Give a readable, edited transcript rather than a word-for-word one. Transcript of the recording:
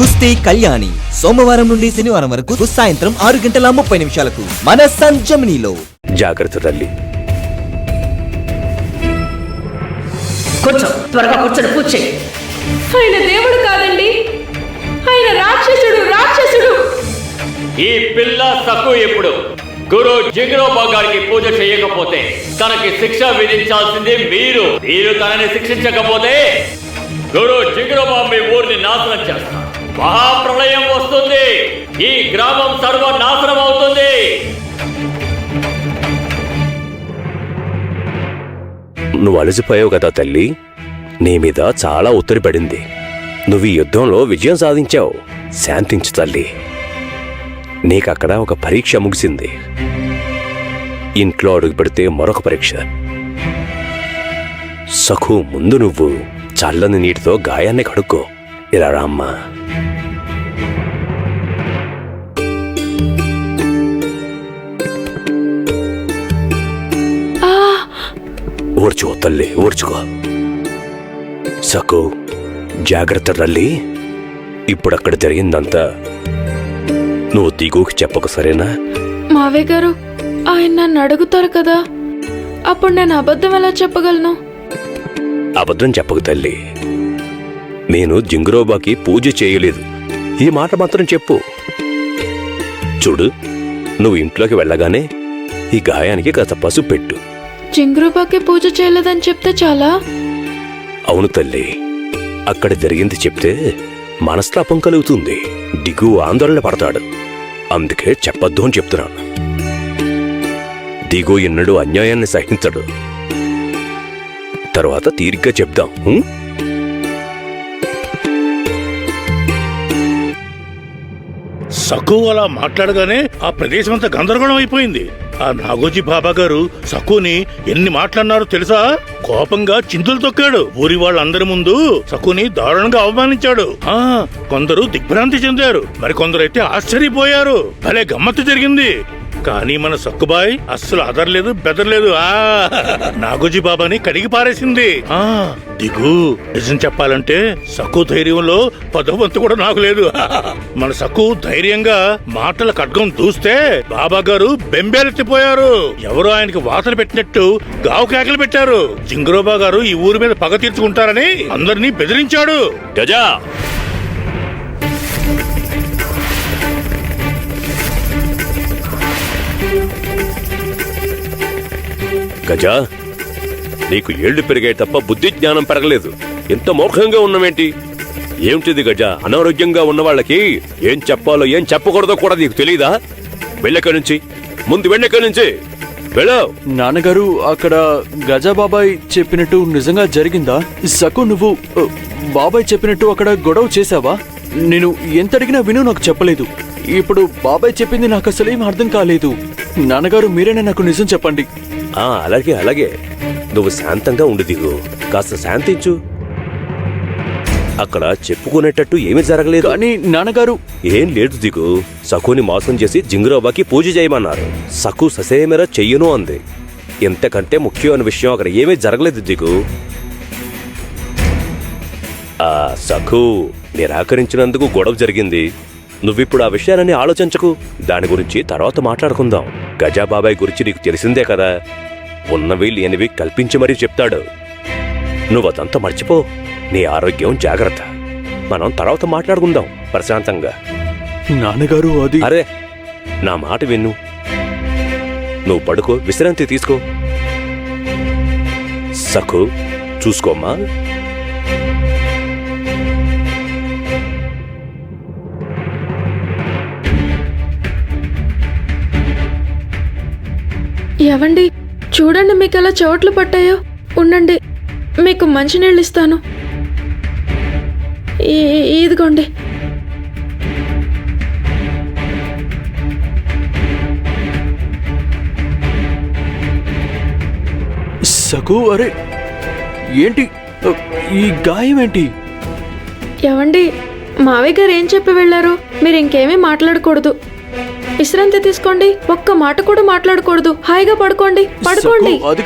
కుస్తీ కళ్యాణి సోమవారం నుండి శనివారం వరకు సాయంత్రం 6:30 మన సంజమినిలో. జాగ్రత్త తల్లి. కూర్చో, త్వరగా కూర్చొని పూజ చేయి. ఆయన దేవుడు కాదండి, ఆయన రాక్షసుడు. ఈ పిల్ల తక్కువ ఎప్పుడు గురు జింగరోబా గారికి పూజ చేయకపోతే తనకి శిక్ష విధించాల్సింది మీరు. తనని శిక్షించకపోతే గురు జింగరోబా మీ ఊరిని నాశనం చేస్తారు. మహాప్రళయం వస్తుంది, ఈ గ్రామం సర్వనాశనం అవుతుంది. నువ్వు అలసిపోయావు కదా తల్లి, నీ మీద చాలా ఒత్తిడి పడింది. నువ్వు ఈ యుద్ధంలో విజయం సాధించావు. శాంతించు తల్లి. నీకక్కడ ఒక పరీక్ష ముగిసింది. ఇంట్లో అడుగు పెడితే మరొక పరీక్ష. సఖు, ముందు నువ్వు చల్లని నీటితో గాయాన్ని కడుక్కో. ఇలా రామ్మా. ఓర్చుకో తల్లి, ఓర్చుకో. సఖు, జాగ్రత్త తల్లి. ఇప్పుడక్కడ జరిగిందంతా నువ్వు దిగుకి చెప్పక, సరేనా? మావయ్య గారు, ఆయన నన్ను అడుగుతారు కదా, అప్పుడు నేను అబద్ధం ఎలా చెప్పగలను? అబద్ధం చెప్పకు తల్లి. నేను జింగరోబాకి పూజ చేయలేదు, ఈ మాట మాత్రం చెప్పు. చూడు, నువ్వు ఇంట్లోకి వెళ్ళగానే ఈ గాయానికి కాస్త పసుపు పెట్టు. జింగరోబాకి పూజ చేయలేదని చెప్తే చాలా? అవును తల్లి, అక్కడ జరిగింది చెప్తే మనస్తాపం కలుగుతుంది. దిగు ఆందోళన పడతాడు. అందుకే చెప్పొద్దు అని చెప్తున్నాను. దిగు ఎన్నడూ అన్యాయాన్ని సహించడు. తరువాత తీరిగ్గా చెప్దాం. సక్కు అలా మాట్లాడగానే ఆ ప్రదేశం అంతా గందరగోళం అయిపోయింది. ఆ నాగోజీ బాబా గారు సక్కుని ఎన్ని మాట్లాడినారో తెలుసా? కోపంగా చింతలు తొక్కాడు. ఊరి వాళ్ళందరి ముందు సక్కుని దారుణంగా అవమానించాడు. కొందరు దిగ్భ్రాంతి చెందారు, మరి కొందరైతే ఆశ్చర్యపోయారు. భలే గమ్మత్తు జరిగింది. కానీ మన సక్కుబాయ్ అస్సలు అదర్లేదు, బెదర్లేదు. నాగోజీ బాబాని కడిగి పారేసింది. దిగు, నిజం చెప్పాలంటే సక్కు ధైర్యంలో పదవంతు కూడా నాకు లేదు. మన సక్కు ధైర్యంగా మాటల ఖడ్గం దూస్తే బాబా గారు బెంబేలెత్తిపోయారు. ఎవరో ఆయనకి వాతలు పెట్టినట్టు గావు కేకలు పెట్టారు. జింగరోబా గారు ఈ ఊరి మీద పగ తీర్చుకుంటారని అందరినీ బెదిరించాడు. గజా, గజా, నీకు ఏళ్లు పెరిగాయి తప్ప బుద్ధి జ్ఞానం పెరగలేదు. ఎంత మోఖంగా ఉన్నావేంటి? ఏమిటిది గజా? అనారోగ్యంగా ఉన్న వాళ్ళకి ఏం చెప్పాలో ఏం చెప్పకూడదో కూడా నీకు తెలీదా? వెళ్ళక్కడి నుంచి, ముందు వెళ్ళక్కడి నుంచి వెళ్ళావు. నాన్నగారు, అక్కడ గజా బాబాయ్ చెప్పినట్టు నిజంగా జరిగిందా? సకు, నువ్వు బాబాయ్ చెప్పినట్టు అక్కడ గొడవ చేశావా? నేను ఎంత అడిగినా విను నాకు చెప్పలేదు. ఇప్పుడు బాబాయ్ చెప్పింది నాకు అసలేం అర్థం కాలేదు. నాన్నగారు, మీరేనే నాకు నిజం చెప్పండి. అలాగే అలాగే, నువ్వు శాంతంగా ఉండు దిగు. కాస్త శాంతించు. అక్కడ చెప్పుకునేటట్టు ఏమీ జరగలేదు. కానీ నాన్నగారు, ఏం లేదు దిగు. సకుని మోసం చేసి జింగరోబాకి పూజ చేయమన్నారు. సకు ససేమేరా చెయ్యను అంది. ఎంతకంటే ముఖ్యమైన విషయం అక్కడ ఏమీ జరగలేదు దిగు. సఖు నిరాకరించినందుకు గొడవ జరిగింది. నువ్విప్పుడు ఆ విషయాలన్నీ ఆలోచించకు. దాని గురించి తర్వాత మాట్లాడుకుందాం. గజాబాబాయ్ గురించి నీకు తెలిసిందే కదా, ఉన్నవి లేనివి కల్పించి మరీ చెప్తాడు. నువ్వదంతా మర్చిపో. నీ ఆరోగ్యం జాగ్రత్త. మనం తర్వాత మాట్లాడుకుందాం ప్రశాంతంగా. నాన్నగారు, అది... అరే, నా మాట విన్ను. నువ్వు పడుకో, విశ్రాంతి తీసుకో. సఖు, చూసుకోమ్మా. ఏవండి, చూడండి, మీకు ఎలా చోట్లు పట్టాయో. ఉండండి, మీకు మంచినీళ్ళు ఇస్తాను. ఇదిగోండి. సకు, అరే ఏంటి ఈ గాయం ఏంటి? ఏవండి, మావయ్య గారు ఏం చెప్పి వెళ్ళారు? మీరు ఇంకేమీ మాట్లాడకూడదు, విశ్రాంతి తీసుకోండి. ఒక్క మాట కూడా మాట్లాడకూడదు. హాయిగా పడుకోండి. అది